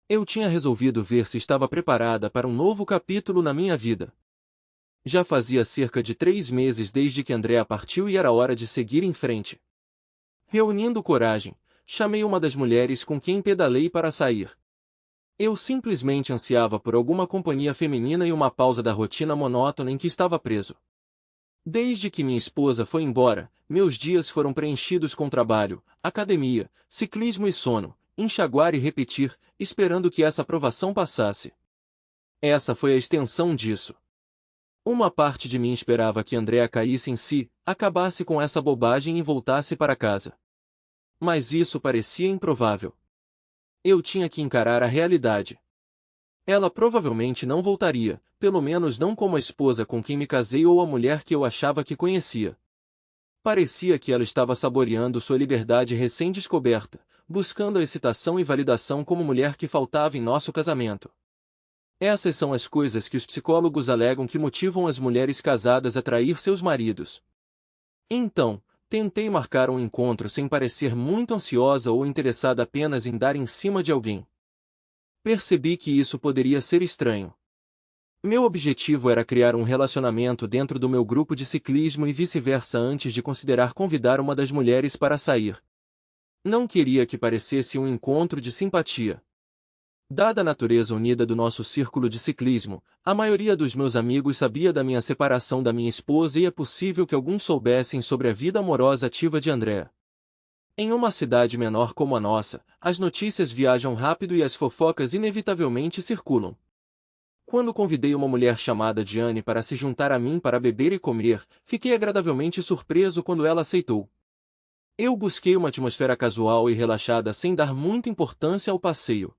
[SPEAKER 2] Eu tinha resolvido ver se estava preparada para um novo capítulo na minha vida. Já fazia cerca de 3 meses desde que Andrea partiu e era hora de seguir em frente. Reunindo coragem, chamei uma das mulheres com quem pedalei para sair. Eu simplesmente ansiava por alguma companhia feminina e uma pausa da rotina monótona em que estava preso. Desde que minha esposa foi embora, meus dias foram preenchidos com trabalho, academia, ciclismo e sono, enxaguar e repetir, esperando que essa provação passasse. Essa foi a extensão disso. Uma parte de mim esperava que Andrea caísse em si, acabasse com essa bobagem e voltasse para casa. Mas isso parecia improvável. Eu tinha que encarar a realidade. Ela provavelmente não voltaria, pelo menos não como a esposa com quem me casei ou a mulher que eu achava que conhecia. Parecia que ela estava saboreando sua liberdade recém-descoberta, buscando a excitação e validação como mulher que faltava em nosso casamento. Essas são as coisas que os psicólogos alegam que motivam as mulheres casadas a trair seus maridos. Então, tentei marcar um encontro sem parecer muito ansiosa ou interessada apenas em dar em cima de alguém. Percebi que isso poderia ser estranho. Meu objetivo era criar um relacionamento dentro do meu grupo de ciclismo e vice-versa antes de considerar convidar uma das mulheres para sair. Não queria que parecesse um encontro de simpatia. Dada a natureza unida do nosso círculo de ciclismo, a maioria dos meus amigos sabia da minha separação da minha esposa e é possível que alguns soubessem sobre a vida amorosa ativa de Andrea. Em uma cidade menor como a nossa, as notícias viajam rápido e as fofocas inevitavelmente circulam. Quando convidei uma mulher chamada Diane para se juntar a mim para beber e comer, fiquei agradavelmente surpreso quando ela aceitou. Eu busquei uma atmosfera casual e relaxada sem dar muita importância ao passeio.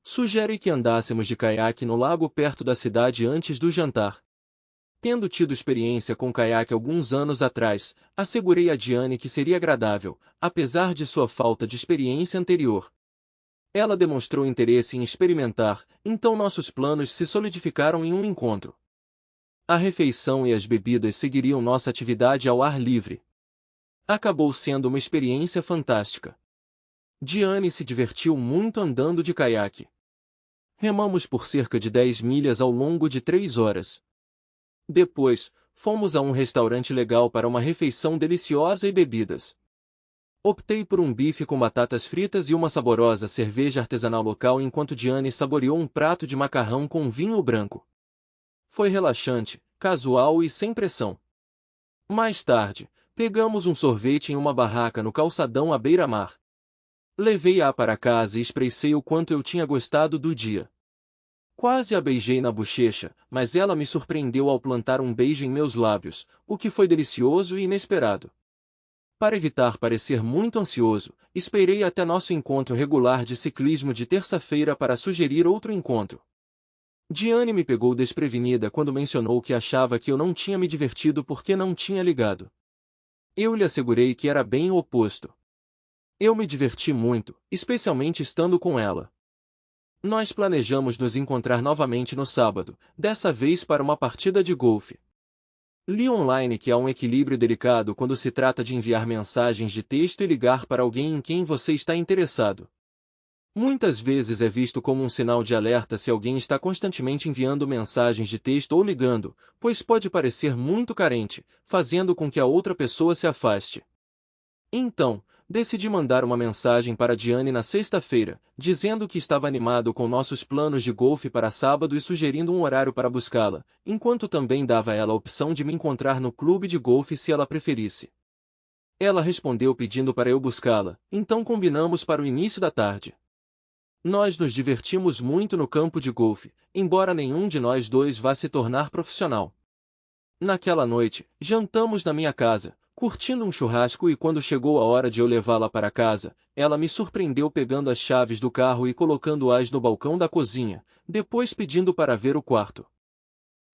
[SPEAKER 2] Sugere que andássemos de caiaque no lago perto da cidade antes do jantar. Tendo tido experiência com caiaque alguns anos atrás, assegurei a Diane que seria agradável, apesar de sua falta de experiência anterior. Ela demonstrou interesse em experimentar, então nossos planos se solidificaram em um encontro. A refeição e as bebidas seguiriam nossa atividade ao ar livre. Acabou sendo uma experiência fantástica. Diane se divertiu muito andando de caiaque. Remamos por cerca de 10 milhas ao longo de 3 horas. Depois, fomos a um restaurante legal para uma refeição deliciosa e bebidas. Optei por um bife com batatas fritas e uma saborosa cerveja artesanal local enquanto Diane saboreou um prato de macarrão com vinho branco. Foi relaxante, casual e sem pressão. Mais tarde, pegamos um sorvete em uma barraca no calçadão à beira-mar. Levei-a para casa e expressei o quanto eu tinha gostado do dia. Quase a beijei na bochecha, mas ela me surpreendeu ao plantar um beijo em meus lábios, o que foi delicioso e inesperado. Para evitar parecer muito ansioso, esperei até nosso encontro regular de ciclismo de terça-feira para sugerir outro encontro. Diane me pegou desprevenida quando mencionou que achava que eu não tinha me divertido porque não tinha ligado. Eu lhe assegurei que era bem o oposto. Eu me diverti muito, especialmente estando com ela. Nós planejamos nos encontrar novamente no sábado, dessa vez para uma partida de golfe. Li online que há um equilíbrio delicado quando se trata de enviar mensagens de texto e ligar para alguém em quem você está interessado. Muitas vezes é visto como um sinal de alerta se alguém está constantemente enviando mensagens de texto ou ligando, pois pode parecer muito carente, fazendo com que a outra pessoa se afaste. Então, decidi mandar uma mensagem para Diane na sexta-feira, dizendo que estava animado com nossos planos de golfe para sábado e sugerindo um horário para buscá-la, enquanto também dava a ela a opção de me encontrar no clube de golfe se ela preferisse. Ela respondeu pedindo para eu buscá-la, então combinamos para o início da tarde. Nós nos divertimos muito no campo de golfe, embora nenhum de nós dois vá se tornar profissional. Naquela noite, jantamos na minha casa, curtindo um churrasco e quando chegou a hora de eu levá-la para casa, ela me surpreendeu pegando as chaves do carro e colocando-as no balcão da cozinha, depois pedindo para ver o quarto.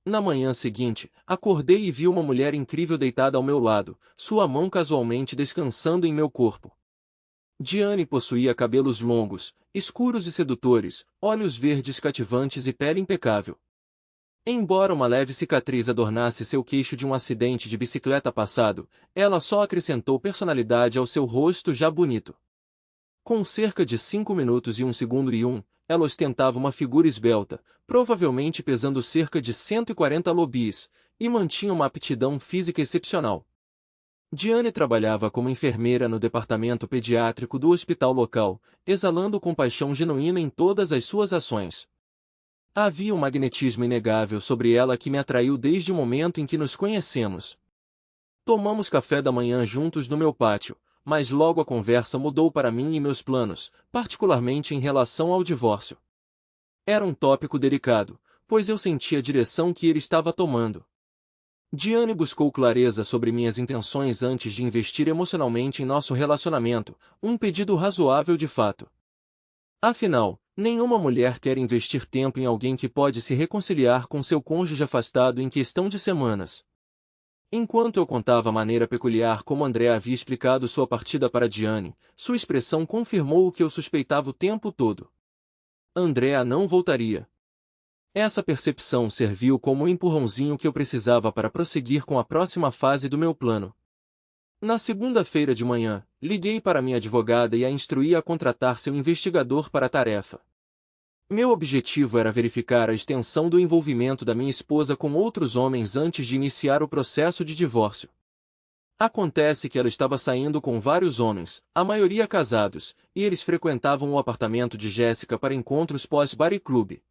[SPEAKER 2] Na manhã seguinte, acordei e vi uma mulher incrível deitada ao meu lado, sua mão casualmente descansando em meu corpo. Diane possuía cabelos longos, escuros e sedutores, olhos verdes cativantes e pele impecável. Embora uma leve cicatriz adornasse seu queixo de um acidente de bicicleta passado, ela só acrescentou personalidade ao seu rosto já bonito. Com cerca de 5 minutos e 1 segundo ela ostentava uma figura esbelta, provavelmente pesando cerca de 140 lbs, e mantinha uma aptidão física excepcional. Diane trabalhava como enfermeira no departamento pediátrico do hospital local, exalando compaixão genuína em todas as suas ações. Havia um magnetismo inegável sobre ela que me atraiu desde o momento em que nos conhecemos. Tomamos café da manhã juntos no meu pátio, mas logo a conversa mudou para mim e meus planos, particularmente em relação ao divórcio. Era um tópico delicado, pois eu sentia a direção que ele estava tomando. Diane buscou clareza sobre minhas intenções antes de investir emocionalmente em nosso relacionamento, um pedido razoável de fato. Afinal, nenhuma mulher quer investir tempo em alguém que pode se reconciliar com seu cônjuge afastado em questão de semanas. Enquanto eu contava a maneira peculiar como André havia explicado sua partida para Diane, sua expressão confirmou o que eu suspeitava o tempo todo. Andrea não voltaria. Essa percepção serviu como um empurrãozinho que eu precisava para prosseguir com a próxima fase do meu plano. Na segunda-feira de manhã, liguei para minha advogada e a instruí a contratar seu investigador para a tarefa. Meu objetivo era verificar a extensão do envolvimento da minha esposa com outros homens antes de iniciar o processo de divórcio. Acontece que ela estava saindo com vários homens, a maioria casados, e eles frequentavam o apartamento de Jéssica para encontros pós-bar e clube.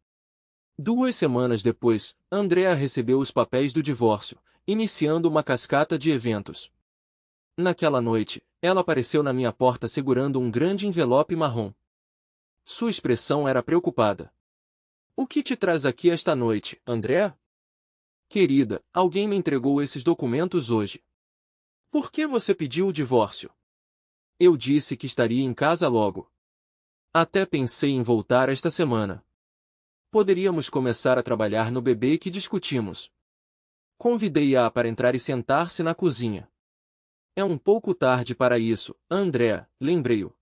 [SPEAKER 2] 2 semanas depois, Andrea recebeu os papéis do divórcio, iniciando uma cascata de eventos. Naquela noite, ela apareceu na minha porta segurando um grande envelope marrom. Sua expressão era preocupada. "O que te traz aqui esta noite, Andrea?" "Querida, alguém me entregou esses documentos hoje." "Por que você pediu o divórcio?" "Eu disse que estaria em casa logo. Até pensei em voltar esta semana. Poderíamos começar a trabalhar no bebê que discutimos." Convidei-a para entrar e sentar-se na cozinha. "É um pouco tarde para isso, Andrea", lembrei-o.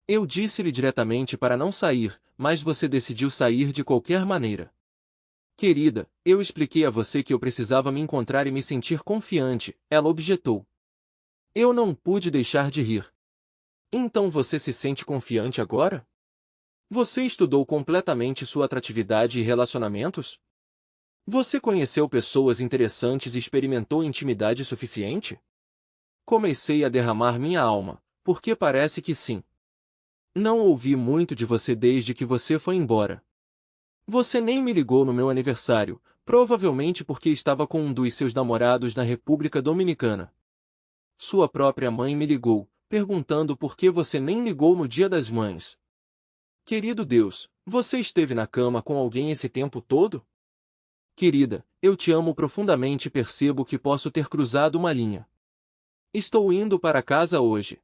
[SPEAKER 2] "Eu disse-lhe diretamente para não sair, mas você decidiu sair de qualquer maneira." "Querida, eu expliquei a você que eu precisava me encontrar e me sentir confiante", ela objetou. Eu não pude deixar de rir. "Então você se sente confiante agora? Você estudou completamente sua atratividade e relacionamentos? Você conheceu pessoas interessantes e experimentou intimidade suficiente?" Comecei a derramar minha alma, porque parece que sim. "Não ouvi muito de você desde que você foi embora. Você nem me ligou no meu aniversário, provavelmente porque estava com um dos seus namorados na República Dominicana. Sua própria mãe me ligou, perguntando por que você nem ligou no Dia das Mães. Querido Deus, você esteve na cama com alguém esse tempo todo? Querida, eu te amo profundamente e percebo que posso ter cruzado uma linha. Estou indo para casa hoje."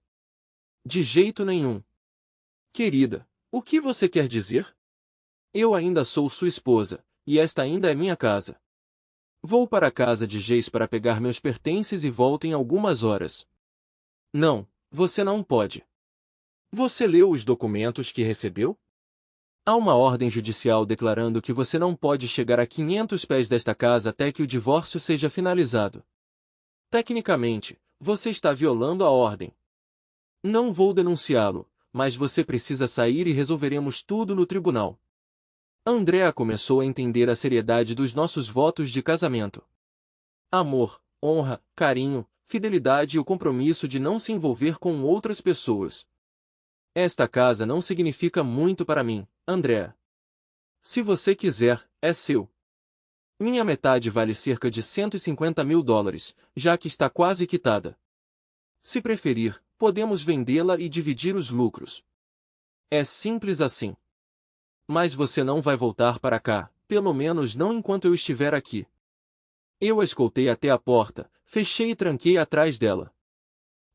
[SPEAKER 2] "De jeito nenhum." "Querida, o que você quer dizer?" "Eu ainda sou sua esposa, e esta ainda é minha casa. Vou para a casa de Jace para pegar meus pertences e volto em algumas horas." "Não, você não pode." "Você leu os documentos que recebeu? Há uma ordem judicial declarando que você não pode chegar a 500 pés desta casa até que o divórcio seja finalizado. Tecnicamente, você está violando a ordem. Não vou denunciá-lo, mas você precisa sair e resolveremos tudo no tribunal." Andrea começou a entender a seriedade dos nossos votos de casamento. Amor, honra, carinho, fidelidade e o compromisso de não se envolver com outras pessoas. "Esta casa não significa muito para mim, Andrea. Se você quiser, é seu. Minha metade vale cerca de $150.000, já que está quase quitada. Se preferir, podemos vendê-la e dividir os lucros. É simples assim. Mas você não vai voltar para cá, pelo menos não enquanto eu estiver aqui." Eu a escoltei até a porta, fechei e tranquei atrás dela.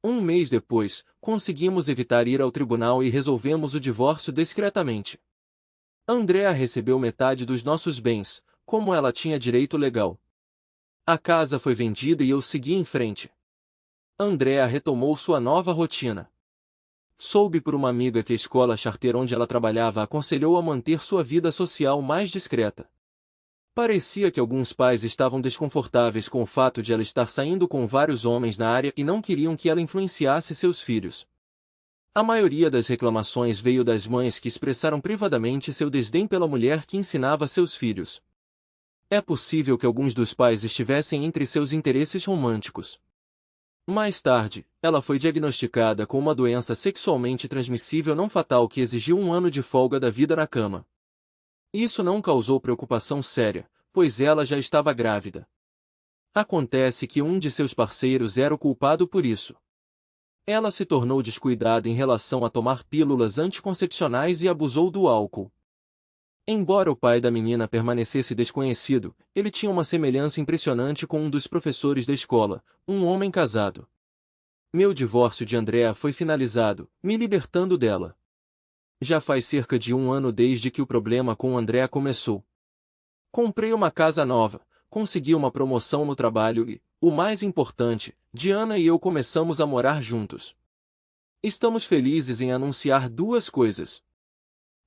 [SPEAKER 2] 1 mês depois, conseguimos evitar ir ao tribunal e resolvemos o divórcio discretamente. Andrea recebeu metade dos nossos bens, como ela tinha direito legal. A casa foi vendida e eu segui em frente. Andrea retomou sua nova rotina. Soube por uma amiga que a escola charter onde ela trabalhava aconselhou a manter sua vida social mais discreta. Parecia que alguns pais estavam desconfortáveis com o fato de ela estar saindo com vários homens na área e não queriam que ela influenciasse seus filhos. A maioria das reclamações veio das mães que expressaram privadamente seu desdém pela mulher que ensinava seus filhos. É possível que alguns dos pais estivessem entre seus interesses românticos. Mais tarde, ela foi diagnosticada com uma doença sexualmente transmissível não fatal que exigiu 1 ano de folga da vida na cama. Isso não causou preocupação séria, pois ela já estava grávida. Acontece que um de seus parceiros era o culpado por isso. Ela se tornou descuidada em relação a tomar pílulas anticoncepcionais e abusou do álcool. Embora o pai da menina permanecesse desconhecido, ele tinha uma semelhança impressionante com um dos professores da escola, um homem casado. Meu divórcio de Andrea foi finalizado, me libertando dela. Já faz cerca de 1 ano desde que o problema com Andrea começou. Comprei uma casa nova, consegui uma promoção no trabalho e, o mais importante, Diana e eu começamos a morar juntos. Estamos felizes em anunciar 2 coisas.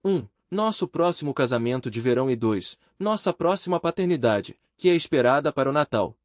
[SPEAKER 2] 1. Nosso próximo casamento de verão e 2. Nossa próxima paternidade, que é esperada para o Natal.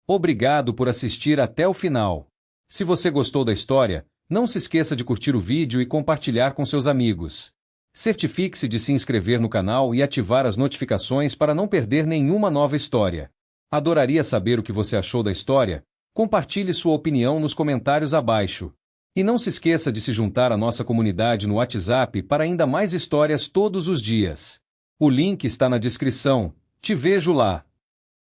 [SPEAKER 1] Obrigado por assistir até o final. Se você gostou da história, não se esqueça de curtir o vídeo e compartilhar com seus amigos. Certifique-se de se inscrever no canal e ativar as notificações para não perder nenhuma nova história. Adoraria saber o que você achou da história. Compartilhe sua opinião nos comentários abaixo. E não se esqueça de se juntar à nossa comunidade no WhatsApp para ainda mais histórias todos os dias. O link está na descrição. Te vejo lá!